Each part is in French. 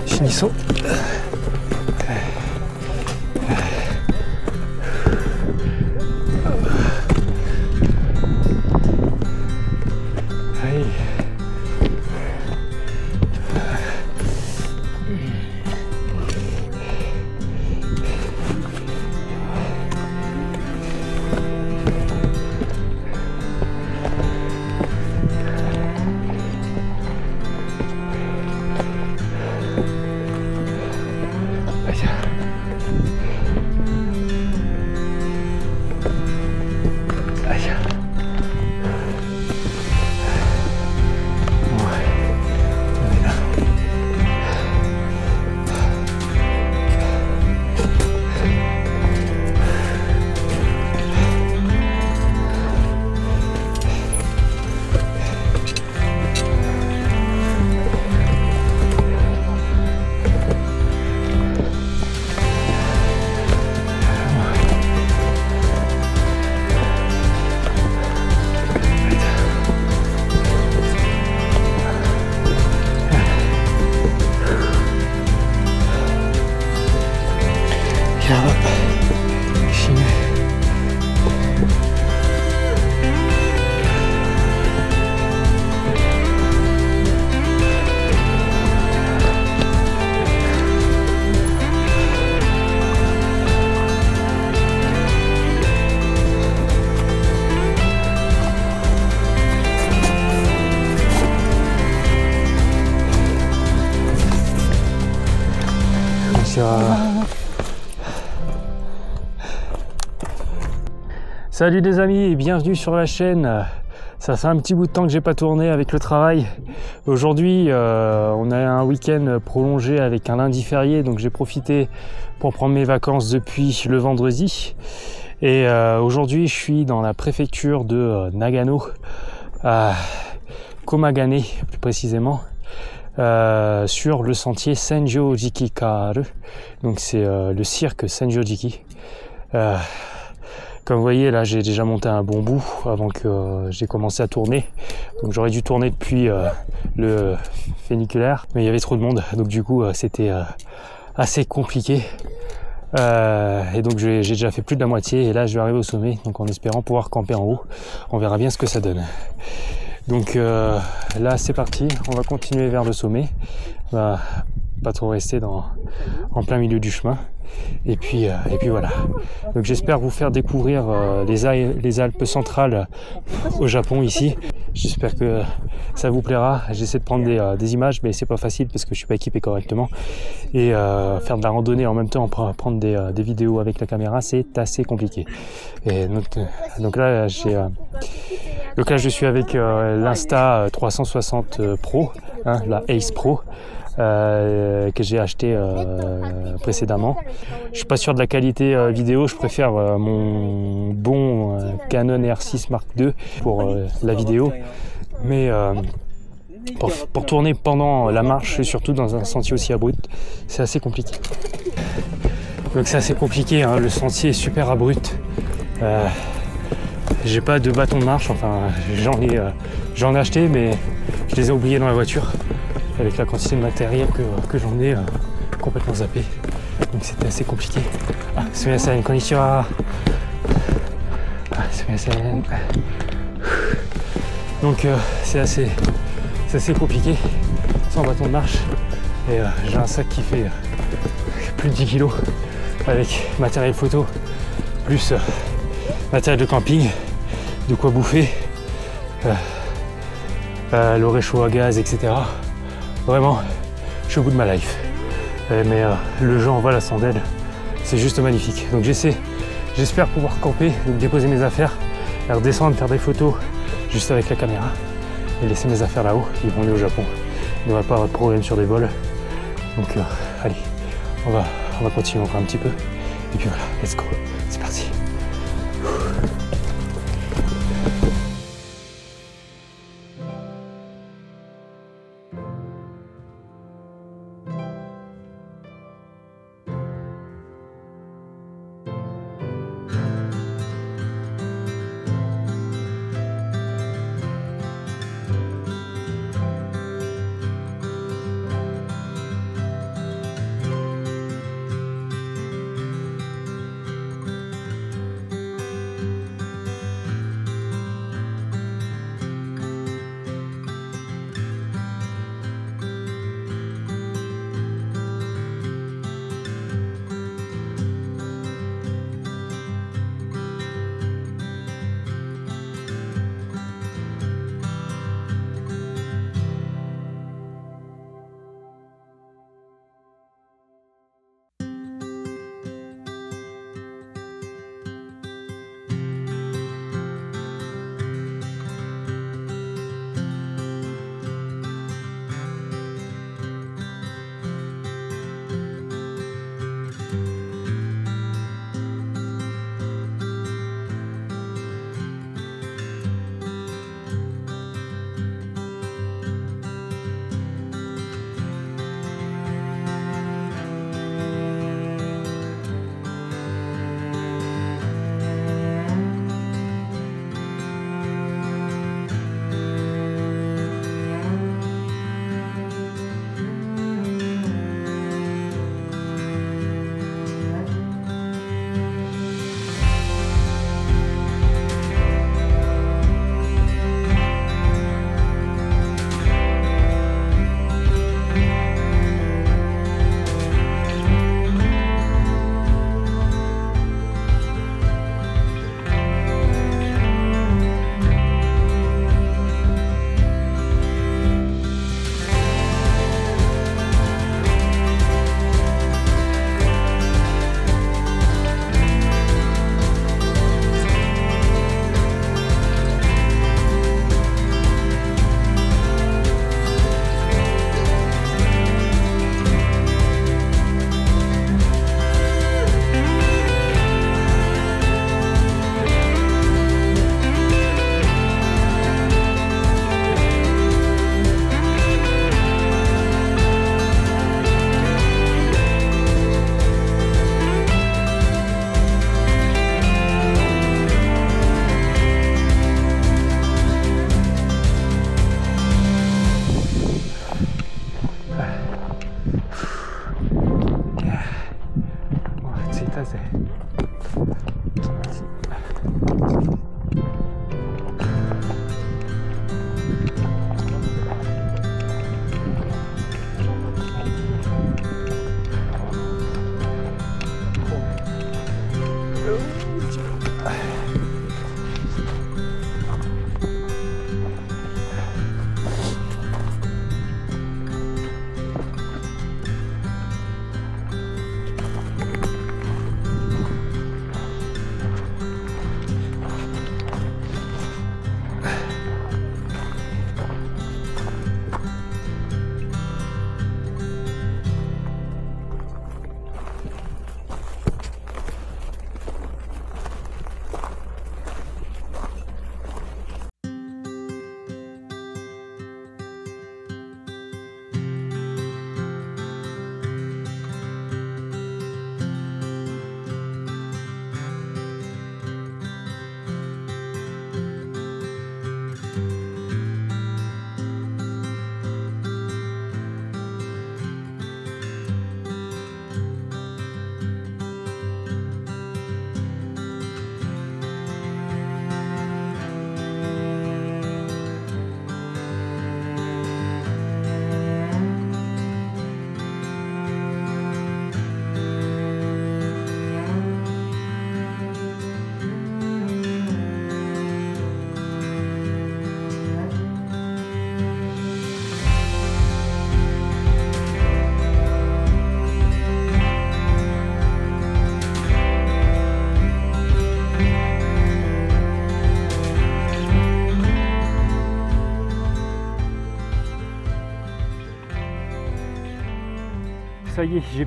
finissons. Salut les amis et bienvenue sur la chaîne. Ça fait un petit bout de temps que j'ai pas tourné avec le travail. Aujourd'hui on a un week-end prolongé avec un lundi férié, donc j'ai profité pour prendre mes vacances depuis le vendredi. Et aujourd'hui je suis dans la préfecture de Nagano, à Komagane plus précisément, sur le sentier Senjo-jiki Karu. Donc c'est le cirque Senjo-jiki. Comme vous voyez là, j'ai déjà monté un bon bout avant que j'ai commencé à tourner. Donc j'aurais dû tourner depuis le funiculaire, mais il y avait trop de monde, donc du coup c'était assez compliqué. Et donc j'ai déjà fait plus de la moitié et là je vais arriver au sommet, donc en espérant pouvoir camper en haut. On verra bien ce que ça donne. Donc là c'est parti, on va continuer vers le sommet. On va pas trop rester en plein milieu du chemin. Et puis voilà. Donc j'espère vous faire découvrir les Alpes centrales au Japon ici. J'espère que ça vous plaira. J'essaie de prendre des images, mais c'est pas facile parce que je suis pas équipé correctement. Et faire de la randonnée en même temps, prendre des vidéos avec la caméra, c'est assez compliqué. Et donc là, je suis avec l'Insta 360 Pro, hein, la Ace Pro. Que j'ai acheté précédemment. Je suis pas sûr de la qualité vidéo, je préfère mon bon Canon R6 Mark II pour la vidéo, mais pour tourner pendant la marche et surtout dans un sentier aussi abrupt, c'est assez compliqué. Donc c'est assez compliqué, hein, le sentier est super abrupt. J'ai pas de bâton de marche, enfin j'en ai acheté, mais je les ai oubliés dans la voiture avec la quantité de matériel que j'en ai complètement zappé. Donc c'était assez compliqué. Ah, sumimasen, konnichiwa. Ah, sumimasen. Donc c'est assez compliqué sans bâton de marche. Et j'ai un sac qui fait plus de 10 kg avec matériel photo, plus matériel de camping, de quoi bouffer, le réchaud à gaz, etc. Vraiment, je suis au bout de ma life. Mais le jeu envoie la chandelle, c'est juste magnifique. Donc j'espère pouvoir camper, donc déposer mes affaires, et redescendre, faire des photos juste avec la caméra et laisser mes affaires là-haut. Ils vont aller au Japon. Il ne devrait pas avoir de problème sur des vols. Donc allez, on va continuer encore un petit peu. Et puis voilà, let's go, c'est parti. Ça y est, j'ai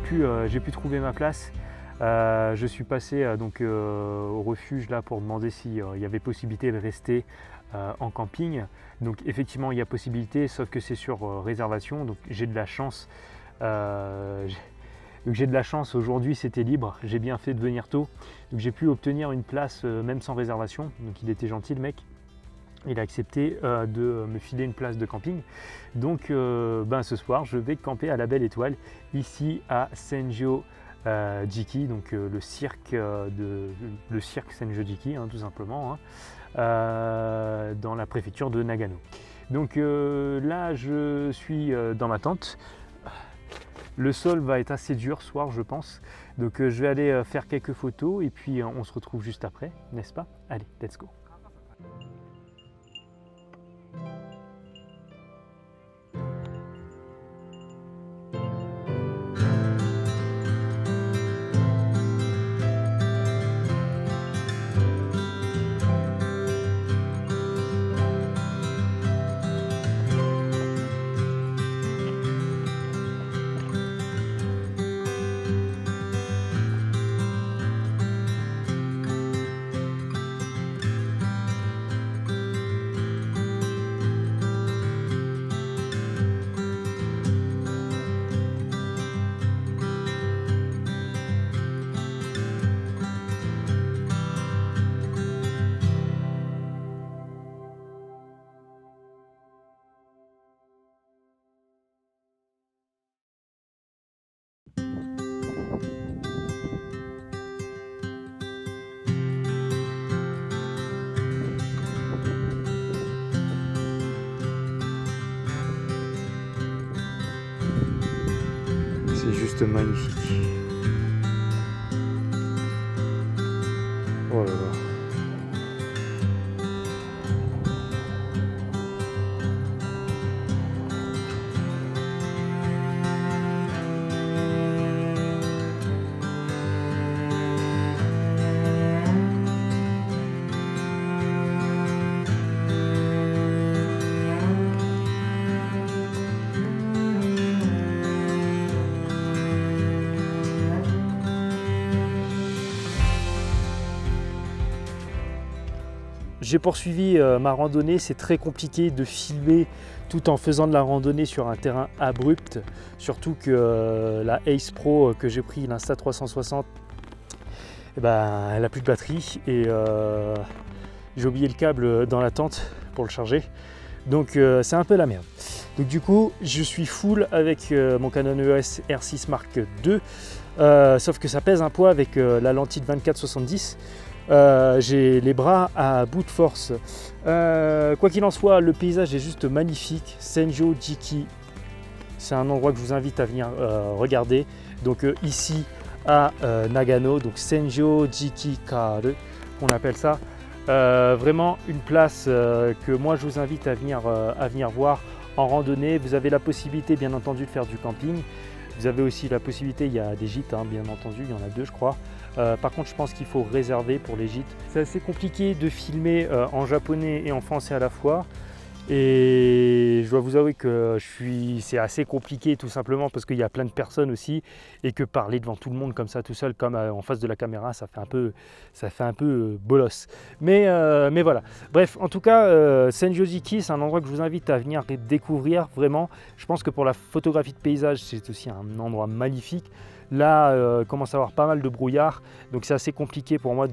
pu trouver ma place. Je suis passé au refuge là pour demander s'il y avait possibilité de rester en camping. Donc effectivement il y a possibilité, sauf que c'est sur réservation. Donc j'ai de la chance. Aujourd'hui c'était libre, j'ai bien fait de venir tôt. Donc j'ai pu obtenir une place même sans réservation. Donc il était gentil le mec. Il a accepté de me filer une place de camping. Donc ce soir, je vais camper à la Belle Étoile, ici à Senjo-jiki, donc le cirque Senjo-jiki, tout simplement, dans la préfecture de Nagano. Donc là, je suis dans ma tente. Le sol va être assez dur ce soir, je pense. Donc je vais aller faire quelques photos et puis on se retrouve juste après, n'est-ce pas? Allez, let's go! C'est juste magnifique. Oh là là. J'ai poursuivi ma randonnée, c'est très compliqué de filmer tout en faisant de la randonnée sur un terrain abrupt, surtout que la Ace Pro que j'ai pris, l'Insta 360, elle a plus de batterie et j'ai oublié le câble dans la tente pour le charger, donc c'est un peu la merde. Donc du coup je suis full avec mon Canon EOS R6 Mark II, sauf que ça pèse un poids avec la lentille 24-70. J'ai les bras à bout de force. Quoi qu'il en soit, le paysage est juste magnifique. Senjo-jiki, c'est un endroit que je vous invite à venir regarder. Donc ici à Nagano, donc Senjo-jiki Karu, on appelle ça. Vraiment une place que moi je vous invite à venir voir en randonnée. Vous avez la possibilité bien entendu de faire du camping. Vous avez aussi la possibilité, il y a des gîtes bien entendu, il y en a 2 je crois. Par contre je pense qu'il faut réserver pour les gîtes. C'est assez compliqué de filmer en japonais et en français à la fois. Et je dois vous avouer que c'est assez compliqué tout simplement parce qu'il y a plein de personnes aussi et que parler devant tout le monde comme ça tout seul, comme en face de la caméra, ça fait un peu bolos. Mais voilà. Bref, en tout cas, Senjo-jiki, c'est un endroit que je vous invite à venir découvrir vraiment. Je pense que pour la photographie de paysage, c'est aussi un endroit magnifique. Là, commence à avoir pas mal de brouillard, donc c'est assez compliqué pour moi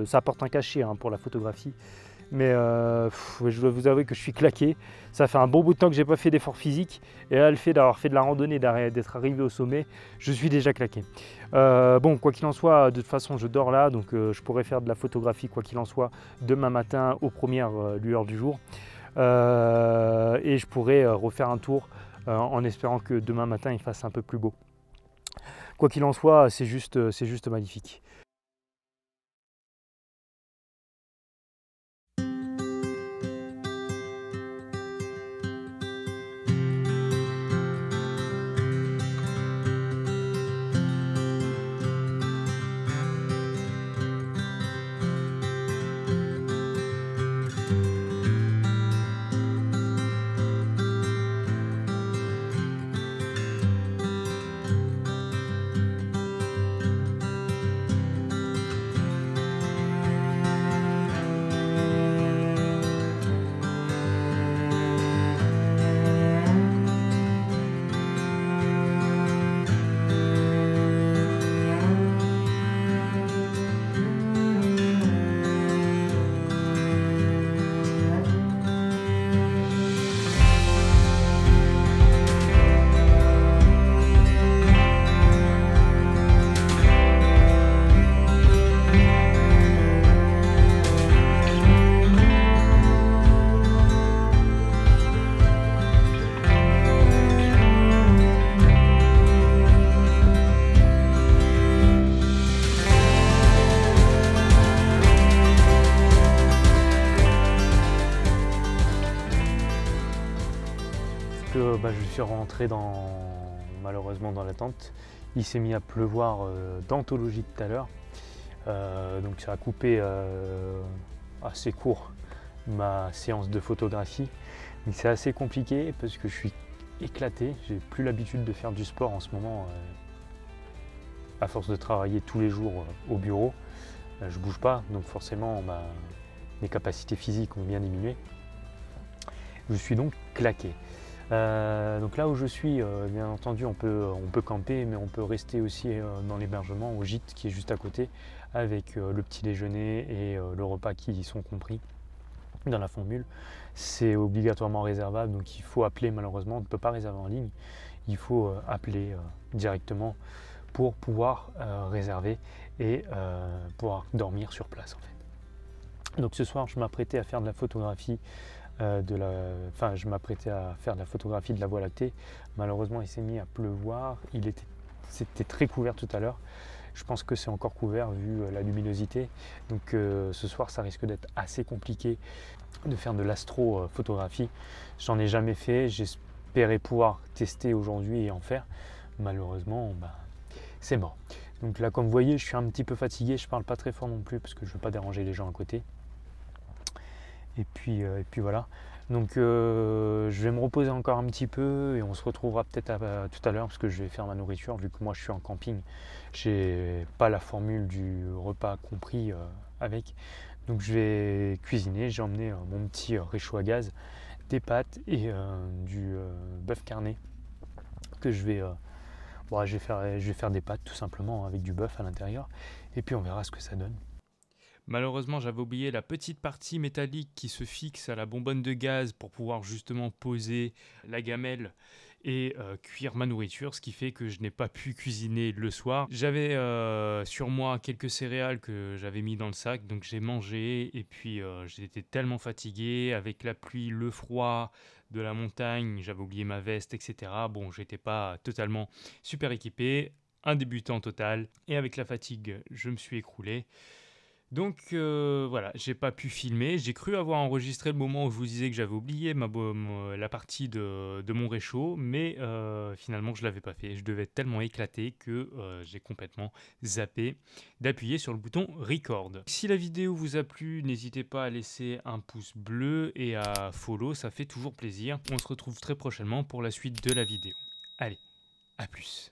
ça apporte un cachet pour la photographie. Mais je dois vous avouer que je suis claqué. Ça fait un bon bout de temps que j'ai pas fait d'effort physique. Et là, le fait d'avoir fait de la randonnée, d'être arrivé au sommet, je suis déjà claqué. Bon, quoi qu'il en soit, de toute façon, je dors là. Donc, je pourrais faire de la photographie, quoi qu'il en soit, demain matin aux premières lueurs du jour. Et je pourrais refaire un tour en espérant que demain matin, il fasse un peu plus beau. Quoi qu'il en soit, c'est juste magnifique. suis rentré malheureusement dans la tente. Il s'est mis à pleuvoir d'anthologie tout à l'heure. Donc ça a coupé assez court ma séance de photographie. Mais c'est assez compliqué parce que je suis éclaté. J'ai plus l'habitude de faire du sport en ce moment. À force de travailler tous les jours au bureau, je bouge pas. Donc forcément, mes capacités physiques ont bien diminué. Je suis donc claqué. Donc là où je suis, bien entendu, on peut camper, mais on peut rester aussi dans l'hébergement, au gîte qui est juste à côté, avec le petit déjeuner et le repas qui y sont compris dans la formule. C'est obligatoirement réservable, donc il faut appeler. Malheureusement, on ne peut pas réserver en ligne. Il faut appeler directement pour pouvoir réserver et pouvoir dormir sur place en fait. Donc ce soir, je m'apprêtais à faire de la photographie je m'apprêtais à faire de la photographie de la Voie lactée. Malheureusement, il s'est mis à pleuvoir. C'était très couvert tout à l'heure. Je pense que c'est encore couvert vu la luminosité. Donc ce soir, ça risque d'être assez compliqué de faire de l'astrophotographie. J'en ai jamais fait. J'espérais pouvoir tester aujourd'hui et en faire. Malheureusement, c'est mort. Donc là, comme vous voyez, je suis un petit peu fatigué. Je parle pas très fort non plus parce que je veux pas déranger les gens à côté. Et puis voilà. Donc je vais me reposer encore un petit peu et on se retrouvera peut-être tout à l'heure parce que je vais faire ma nourriture vu que moi je suis en camping. J'ai pas la formule du repas compris avec. Donc je vais cuisiner. J'ai emmené mon petit réchaud à gaz, des pâtes et du bœuf carné que je vais faire des pâtes tout simplement avec du bœuf à l'intérieur. Et puis on verra ce que ça donne. Malheureusement, j'avais oublié la petite partie métallique qui se fixe à la bonbonne de gaz pour pouvoir justement poser la gamelle et cuire ma nourriture, ce qui fait que je n'ai pas pu cuisiner le soir. J'avais sur moi quelques céréales que j'avais mis dans le sac, donc j'ai mangé et puis j'étais tellement fatigué avec la pluie, le froid de la montagne, j'avais oublié ma veste, etc. Bon, j'étais pas totalement super équipé, un débutant total et avec la fatigue, je me suis écroulé. Donc voilà, j'ai pas pu filmer. J'ai cru avoir enregistré le moment où je vous disais que j'avais oublié la partie de mon réchaud, mais finalement je l'avais pas fait. Je devais être tellement éclaté que j'ai complètement zappé d'appuyer sur le bouton record. Si la vidéo vous a plu, n'hésitez pas à laisser un pouce bleu et à follow, ça fait toujours plaisir. On se retrouve très prochainement pour la suite de la vidéo. Allez, à plus.